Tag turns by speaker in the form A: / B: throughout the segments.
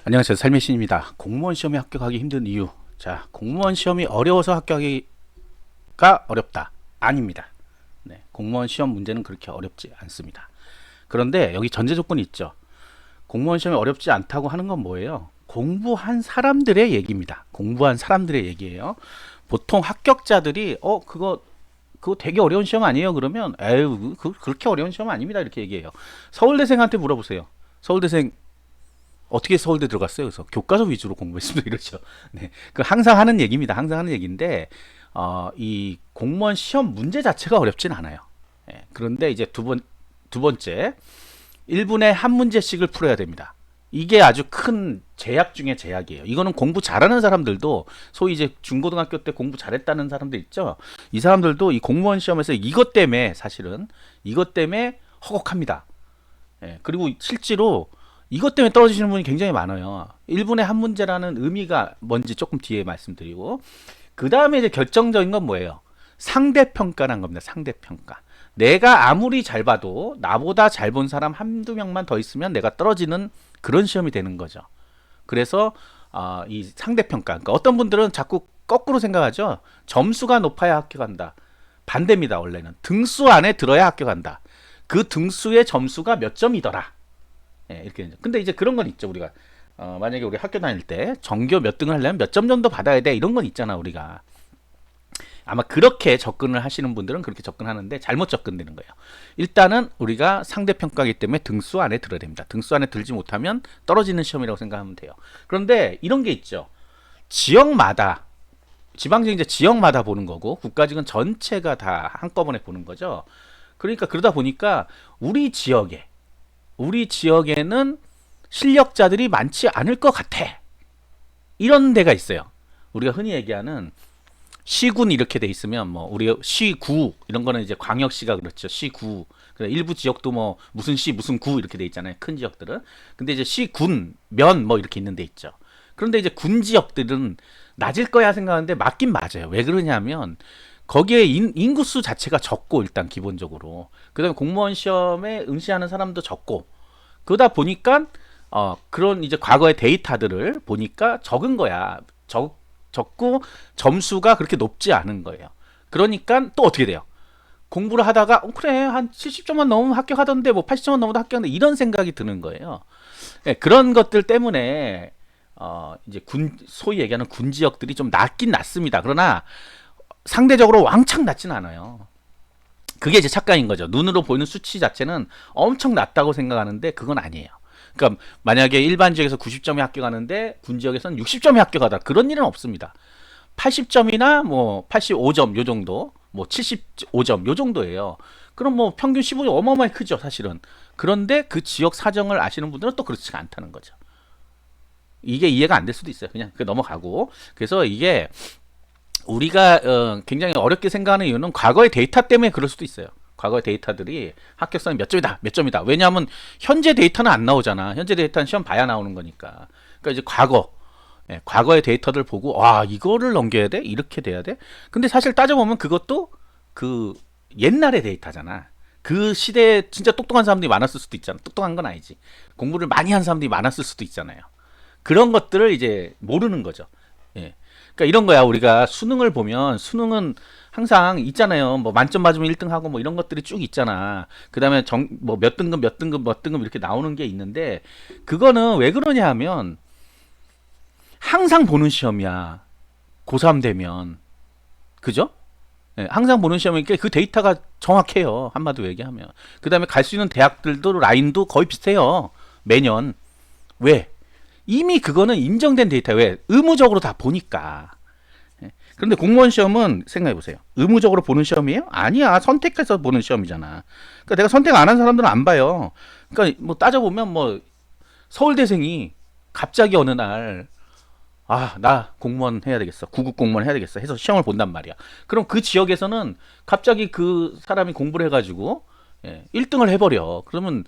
A: 안녕하세요. 삶의 신입니다. 공무원 시험에 합격하기 힘든 이유. 자, 공무원 시험이 어려워서 합격하기가 어렵다. 아닙니다. 네, 공무원 시험 문제는 그렇게 어렵지 않습니다. 그런데 여기 전제 조건이 있죠. 공무원 시험이 어렵지 않다고 하는 건 뭐예요? 공부한 사람들의 얘기입니다. 공부한 사람들의 얘기예요. 보통 합격자들이 그거 되게 어려운 시험 아니에요? 그러면 에휴, 그렇게 어려운 시험 아닙니다. 이렇게 얘기해요. 서울대생한테 물어보세요. 서울대생 어떻게 서울대 들어갔어요? 그래서 교과서 위주로 공부했습니다. 이러죠. 네. 그 항상 하는 얘기입니다. 항상 하는 얘기인데, 이 공무원 시험 문제 자체가 어렵진 않아요. 예, 그런데 이제 두 번째, 1분에 한 문제씩을 풀어야 됩니다. 이게 아주 큰 제약 중에 제약이에요. 이거는 공부 잘하는 사람들도, 소위 이제 중고등학교 때 공부 잘했다는 사람들 있죠. 이 사람들도 이 공무원 시험에서 이것 때문에 허걱합니다. 예, 그리고 실제로 이것 때문에 떨어지시는 분이 굉장히 많아요. 1분에 한 문제라는 의미가 뭔지 조금 뒤에 말씀드리고, 그 다음에 이제 결정적인 건 뭐예요? 상대평가란 겁니다. 상대평가. 내가 아무리 잘 봐도 나보다 잘 본 사람 한두 명만 더 있으면 내가 떨어지는 그런 시험이 되는 거죠. 그래서 이 상대평가. 그러니까 어떤 분들은 자꾸 거꾸로 생각하죠. 점수가 높아야 합격한다. 반대입니다. 원래는 등수 안에 들어야 합격한다. 그 등수의 점수가 몇 점이더라. 예, 이렇게. 근데 이제 그런 건 있죠. 우리가 만약에 우리 학교 다닐 때 전교 몇 등을 하려면 몇 점 정도 받아야 돼. 이런 건 있잖아. 우리가 아마 그렇게 접근을 하시는 분들은 그렇게 접근하는데 잘못 접근되는 거예요. 일단은 우리가 상대평가이기 때문에 등수 안에 들어야 됩니다. 등수 안에 들지 못하면 떨어지는 시험이라고 생각하면 돼요. 그런데 이런 게 있죠. 지역마다, 지방직 이제 지역마다 보는 거고 국가직은 전체가 다 한꺼번에 보는 거죠. 그러니까 그러다 보니까 우리 지역에는 실력자들이 많지 않을 것 같아. 이런 데가 있어요. 우리가 흔히 얘기하는 시군 이렇게 돼 있으면 뭐 우리 시구 이런 거는 이제 광역시가 그렇죠. 시구. 일부 지역도 뭐 무슨 시 무슨 구 이렇게 돼 있잖아요. 큰 지역들은. 근데 이제 시군 면 뭐 이렇게 있는 데 있죠. 그런데 이제 군 지역들은 낮을 거야 생각하는데 맞긴 맞아요. 왜 그러냐면 거기에 인구수 자체가 적고 일단 기본적으로 그다음에 공무원 시험에 응시하는 사람도 적고 그러다 보니까 그런 이제 과거의 데이터들을 보니까 적은 거야. 적고 점수가 그렇게 높지 않은 거예요. 그러니까 또 어떻게 돼요? 공부를 하다가 그래 한 70점만 넘으면 합격하던데 뭐 80점만 넘어도 합격하는데 이런 생각이 드는 거예요. 네, 그런 것들 때문에 이제 소위 얘기하는 군 지역들이 좀 낮긴 낮습니다. 그러나 상대적으로 왕창 낮진 않아요. 그게 이제 착각인 거죠. 눈으로 보이는 수치 자체는 엄청 낮다고 생각하는데 그건 아니에요. 그러니까 만약에 일반 지역에서 90점이 합격하는데 군 지역에서는 60점이 합격하다 그런 일은 없습니다. 80점이나 뭐 85점 요 정도, 뭐 75점 요 정도예요. 그럼 뭐 평균 15점 어마어마하게 크죠, 사실은. 그런데 그 지역 사정을 아시는 분들은 또 그렇지가 않다는 거죠. 이게 이해가 안 될 수도 있어요. 그냥 넘어가고. 그래서 이게 우리가 굉장히 어렵게 생각하는 이유는 과거의 데이터 때문에 그럴 수도 있어요. 과거의 데이터들이 합격선이 몇 점이다, 몇 점이다. 왜냐하면 현재 데이터는 안 나오잖아. 현재 데이터는 시험 봐야 나오는 거니까. 그러니까 이제 과거의 데이터들 보고 와 이거를 넘겨야 돼, 이렇게 돼야 돼. 근데 사실 따져보면 그것도 그 옛날의 데이터잖아. 그 시대에 진짜 똑똑한 사람들이 많았을 수도 있잖아. 똑똑한 건 아니지. 공부를 많이 한 사람들이 많았을 수도 있잖아요. 그런 것들을 이제 모르는 거죠. 예. 그러니까 이런 거야. 우리가 수능을 보면 수능은 항상 있잖아요. 뭐 만점 맞으면 1등 하고 뭐 이런 것들이 쭉 있잖아. 그다음에 뭐 몇 등급 몇 등급 몇 등급 이렇게 나오는 게 있는데 그거는 왜 그러냐 하면 항상 보는 시험이야. 고3 되면. 그죠? 예, 항상 보는 시험이니까 그 데이터가 정확해요. 한마디로 얘기하면. 그다음에 갈 수 있는 대학들도 라인도 거의 비슷해요. 매년. 왜? 이미 그거는 인정된 데이터. 왜? 의무적으로 다 보니까. 예. 그런데 공무원 시험은 생각해 보세요. 의무적으로 보는 시험이에요? 아니야. 선택해서 보는 시험이잖아. 그러니까 내가 선택 안 한 사람들은 안 봐요. 그러니까 뭐 따져보면 뭐 서울대생이 갑자기 어느 날 나 공무원 해야 되겠어. 구급 공무원 해야 되겠어. 해서 시험을 본단 말이야. 그럼 그 지역에서는 갑자기 그 사람이 공부를 해가지고 1등을 해버려. 그러면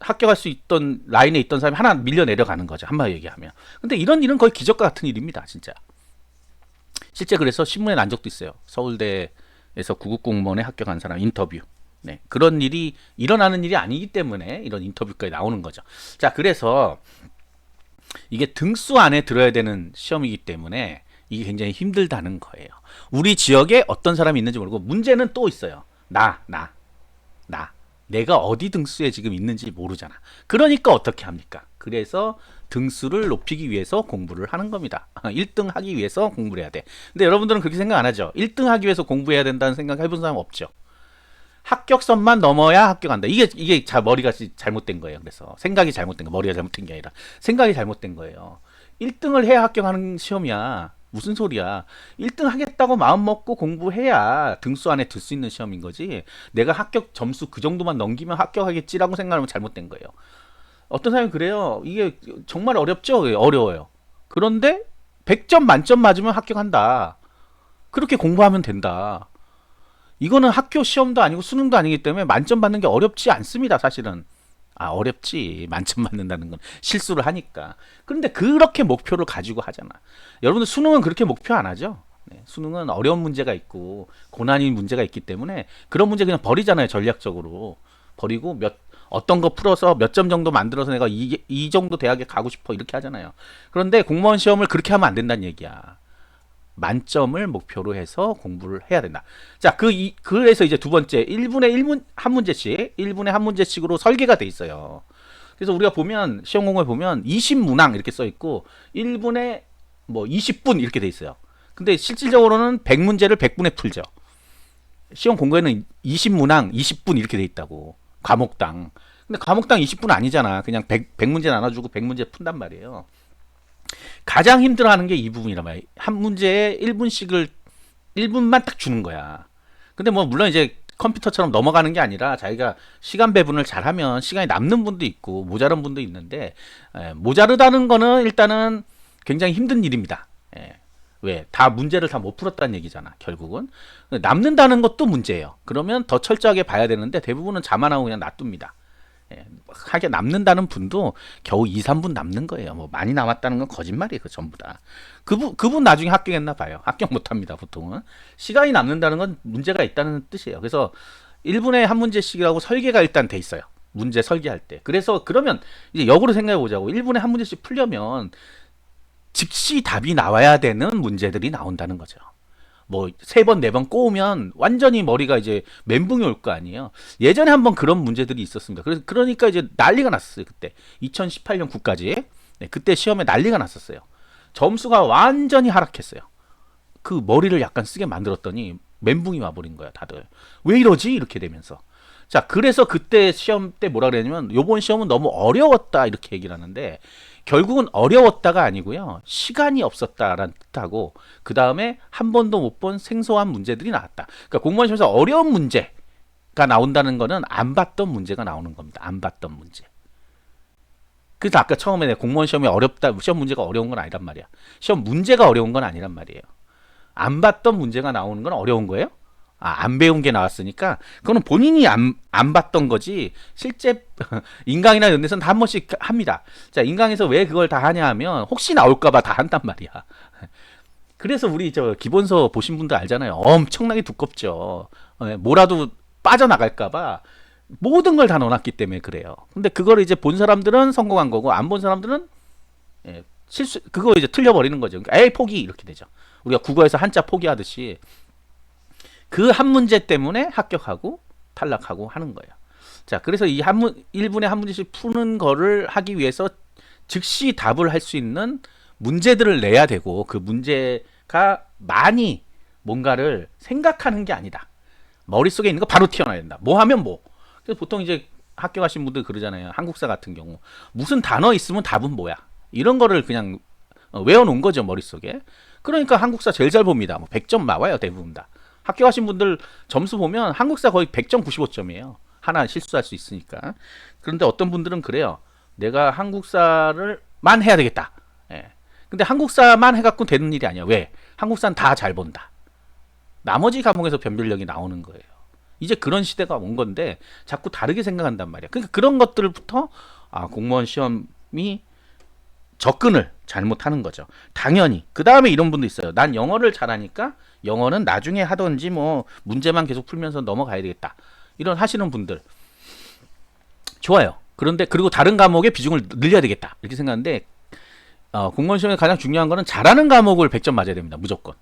A: 합격할 수 있던 라인에 있던 사람이 하나 밀려 내려가는 거죠. 한마디 얘기하면. 근데 이런 일은 거의 기적과 같은 일입니다. 진짜. 실제 그래서 신문에 난 적도 있어요. 서울대에서 구급 공무원에 합격한 사람 인터뷰. 네, 그런 일이 일어나는 일이 아니기 때문에 이런 인터뷰까지 나오는 거죠. 자, 그래서 이게 등수 안에 들어야 되는 시험이기 때문에 이게 굉장히 힘들다는 거예요. 우리 지역에 어떤 사람이 있는지 모르고 문제는 또 있어요. 나. 내가 어디 등수에 지금 있는지 모르잖아. 그러니까 어떻게 합니까? 그래서 등수를 높이기 위해서 공부를 하는 겁니다. 1등 하기 위해서 공부를 해야 돼. 근데 여러분들은 그렇게 생각 안 하죠? 1등 하기 위해서 공부해야 된다는 생각 해본 사람 없죠? 합격선만 넘어야 합격한다. 이게 머리가 잘못된 거예요. 그래서 생각이 잘못된 거, 머리가 잘못된 게 아니라 생각이 잘못된 거예요. 1등을 해야 합격하는 시험이야. 무슨 소리야? 1등 하겠다고 마음 먹고 공부해야 등수 안에 들 수 있는 시험인 거지. 내가 합격 점수 그 정도만 넘기면 합격하겠지라고 생각하면 잘못된 거예요. 어떤 사람이 그래요. 이게 정말 어렵죠? 어려워요. 그런데 100점 만점 맞으면 합격한다. 그렇게 공부하면 된다. 이거는 학교 시험도 아니고 수능도 아니기 때문에 만점 받는 게 어렵지 않습니다. 사실은. 어렵지. 만점 받는다는 건 실수를 하니까. 그런데 그렇게 목표를 가지고 하잖아. 여러분들 수능은 그렇게 목표 안 하죠? 네, 수능은 어려운 문제가 있고 고난인 문제가 있기 때문에 그런 문제 그냥 버리잖아요. 전략적으로. 버리고 어떤 거 풀어서 몇 점 정도 만들어서 내가 이 정도 대학에 가고 싶어 이렇게 하잖아요. 그런데 공무원 시험을 그렇게 하면 안 된다는 얘기야. 만점을 목표로 해서 공부를 해야 된다. 자, 그래서 이제 두 번째 1분에 한 문제씩 1분에 한 문제씩으로 설계가 돼 있어요. 그래서 우리가 보면 시험 공부에 보면 20문항 이렇게 써 있고 1분에 뭐 20분 이렇게 돼 있어요. 근데 실질적으로는 100문제를 100분에 풀죠. 시험 공부에는 20문항 20분 이렇게 돼 있다고. 과목당. 근데 과목당 20분 아니잖아. 그냥 100문제 나눠주고 100문제 푼단 말이에요. 가장 힘들어하는 게 이 부분이란 말이야. 한 문제에 1분만 딱 주는 거야. 근데 뭐 물론 이제 컴퓨터처럼 넘어가는 게 아니라 자기가 시간 배분을 잘하면 시간이 남는 분도 있고 모자란 분도 있는데 모자르다는 거는 일단은 굉장히 힘든 일입니다. 왜? 다 문제를 다 못 풀었다는 얘기잖아. 결국은 남는다는 것도 문제예요. 그러면 더 철저하게 봐야 되는데 대부분은 자만하고 그냥 놔둡니다. 하게 남는다는 분도 겨우 2, 3분 남는 거예요. 뭐 많이 남았다는 건 거짓말이에요. 그 전부 다. 그분 나중에 합격했나 봐요. 합격 못 합니다. 보통은. 시간이 남는다는 건 문제가 있다는 뜻이에요. 그래서 1분에 한 문제씩이라고 설계가 일단 돼 있어요. 문제 설계할 때. 그래서 그러면 이제 역으로 생각해 보자고. 1분에 한 문제씩 풀려면 즉시 답이 나와야 되는 문제들이 나온다는 거죠. 뭐 3번, 4번 꼬우면 완전히 머리가 이제 멘붕이 올 거 아니에요. 예전에 한번 그런 문제들이 있었습니다. 그러니까 이제 난리가 났었어요. 그때 2018년 9까지 그때 시험에 난리가 났었어요. 점수가 완전히 하락했어요. 그 머리를 약간 쓰게 만들었더니 멘붕이 와버린 거야. 다들 왜 이러지? 이렇게 되면서 자, 그래서 그때 시험 때 뭐라 그랬냐면 요번 시험은 너무 어려웠다 이렇게 얘기를 하는데 결국은 어려웠다가 아니고요. 시간이 없었다라는 뜻하고 그 다음에 한 번도 못 본 생소한 문제들이 나왔다. 그러니까 공무원 시험에서 어려운 문제가 나온다는 거는 안 봤던 문제가 나오는 겁니다. 안 봤던 문제. 그래서 아까 처음에 내가 공무원 시험이 어렵다, 시험 문제가 어려운 건 아니란 말이야. 시험 문제가 어려운 건 아니란 말이에요. 안 봤던 문제가 나오는 건 어려운 거예요? 안 배운 게 나왔으니까 그거는 본인이 안 봤던 거지 실제 인강이나 이런 데서는 다 한 번씩 합니다. 자, 인강에서 왜 그걸 다 하냐 하면 혹시 나올까봐 다 한단 말이야. 그래서 우리 기본서 보신 분들 알잖아요. 엄청나게 두껍죠. 뭐라도 빠져나갈까봐 모든 걸 다 넣어놨기 때문에 그래요. 근데 그걸 이제 본 사람들은 성공한 거고 안 본 사람들은 그거 이제 틀려버리는 거죠. 그러니까 에이 포기 이렇게 되죠. 우리가 국어에서 한자 포기하듯이 그 한 문제 때문에 합격하고 탈락하고 하는 거예요. 자, 그래서 이 1분에 한 문제씩 푸는 거를 하기 위해서 즉시 답을 할 수 있는 문제들을 내야 되고 그 문제가 많이 뭔가를 생각하는 게 아니다. 머릿속에 있는 거 바로 튀어나와야 된다. 뭐 하면 뭐. 그래서 보통 이제 합격하신 분들 그러잖아요. 한국사 같은 경우. 무슨 단어 있으면 답은 뭐야. 이런 거를 그냥 외워놓은 거죠. 머릿속에. 그러니까 한국사 제일 잘 봅니다. 뭐 100점 나와요. 대부분 다. 합격하신 분들 점수 보면 한국사 거의 100점 95점이에요. 하나 실수할 수 있으니까. 그런데 어떤 분들은 그래요. 내가 한국사를만 해야 되겠다. 근데 한국사만 해갖고 되는 일이 아니야. 왜? 한국사는 다 잘 본다. 나머지 과목에서 변별력이 나오는 거예요. 이제 그런 시대가 온 건데 자꾸 다르게 생각한단 말이야. 그러니까 그런 것들부터 공무원 시험이 접근을 잘못하는 거죠. 당연히. 그 다음에 이런 분도 있어요. 난 영어를 잘하니까 영어는 나중에 하던지 뭐 문제만 계속 풀면서 넘어가야 되겠다. 이런 하시는 분들. 좋아요. 그런데 그리고 다른 과목의 비중을 늘려야 되겠다. 이렇게 생각하는데 공무원 시험에 가장 중요한 거는 잘하는 과목을 100점 맞아야 됩니다. 무조건.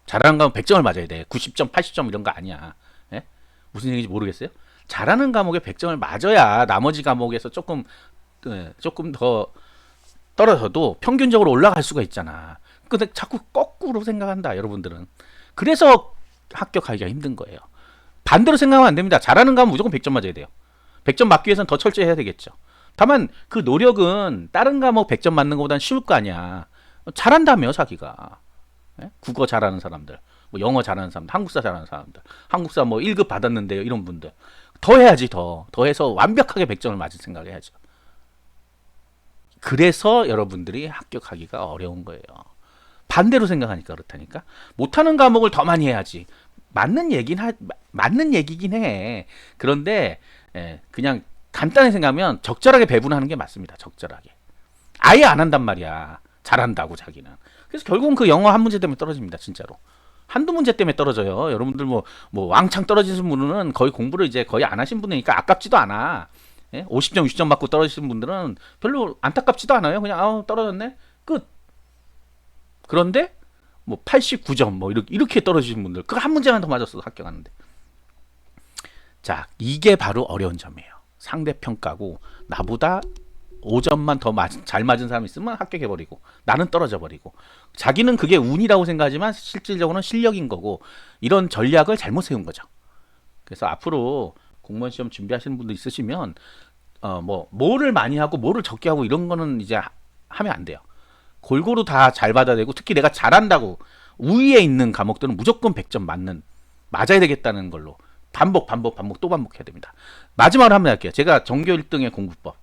A: 잘하는 과목 100점을 맞아야 돼. 90점, 80점 이런 거 아니야. 예? 무슨 얘기인지 모르겠어요? 잘하는 과목에 100점을 맞아야 나머지 과목에서 조금 더 떨어져도 평균적으로 올라갈 수가 있잖아. 근데 자꾸 거꾸로 생각한다, 여러분들은. 그래서 합격하기가 힘든 거예요. 반대로 생각하면 안 됩니다. 잘하는 과목 무조건 100점 맞아야 돼요. 100점 맞기 위해서는 더 철저해야 되겠죠. 다만 그 노력은 다른 과목 100점 맞는 것보다는 쉬울 거 아니야. 잘한다며 자기가. 예? 국어 잘하는 사람들, 뭐 영어 잘하는 사람들, 한국사 잘하는 사람들, 한국사 뭐 1급 받았는데요, 이런 분들 더 해야지. 더 해서 완벽하게 100점을 맞을 생각을 해야죠. 그래서 여러분들이 합격하기가 어려운 거예요. 반대로 생각하니까 그렇다니까. 못하는 과목을 더 많이 해야지. 맞는 얘기긴 해. 그런데 그냥 간단히 생각하면 적절하게 배분하는 게 맞습니다. 적절하게. 아예 안 한단 말이야. 잘한다고 자기는. 그래서 결국은 그 영어 한 문제 때문에 떨어집니다. 진짜로. 한두 문제 때문에 떨어져요. 여러분들 뭐 왕창 떨어지신 분은 거의 공부를 이제 거의 안 하신 분이니까 아깝지도 않아. 50점, 60점 받고 떨어지신 분들은 별로 안타깝지도 않아요. 그냥 떨어졌네. 끝. 그런데 뭐 89점 뭐 이렇게 떨어지신 분들, 그 한 문제만 더 맞았어도 합격하는데. 자, 이게 바로 어려운 점이에요. 상대평가고 나보다 5점만 더 잘 맞은 사람이 있으면 합격해버리고 나는 떨어져버리고, 자기는 그게 운이라고 생각하지만 실질적으로는 실력인 거고, 이런 전략을 잘못 세운 거죠. 그래서 앞으로 공무원 시험 준비하시는 분들 있으시면 뭐를 많이 하고 뭐를 적게 하고 이런 거는 이제 하면 안 돼요. 골고루 다 잘 받아야 되고, 특히 내가 잘한다고 우위에 있는 과목들은 무조건 100점 맞아야 되겠다는 걸로 반복 또 반복해야 됩니다. 마지막으로 한번 할게요. 제가 전교 1등의 공부법.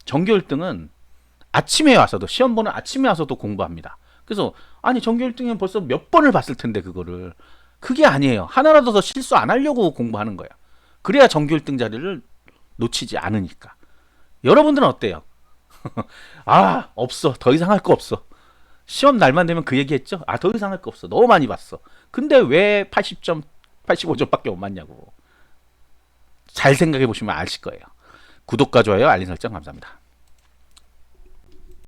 A: 전교 1등은 아침에 와서도, 시험 보는 아침에 와서도 공부합니다. 그래서 아니 전교 1등은 벌써 몇 번을 봤을 텐데 그거를. 그게 아니에요. 하나라도 더 실수 안 하려고 공부하는 거야. 그래야 전교 1등 자리를 놓치지 않으니까. 여러분들은 어때요? 없어. 더 이상 할 거 없어. 시험 날만 되면 그 얘기했죠? 더 이상 할 거 없어. 너무 많이 봤어. 근데 왜 80점, 85점밖에 못 맞냐고. 잘 생각해 보시면 아실 거예요. 구독과 좋아요, 알림 설정 감사합니다.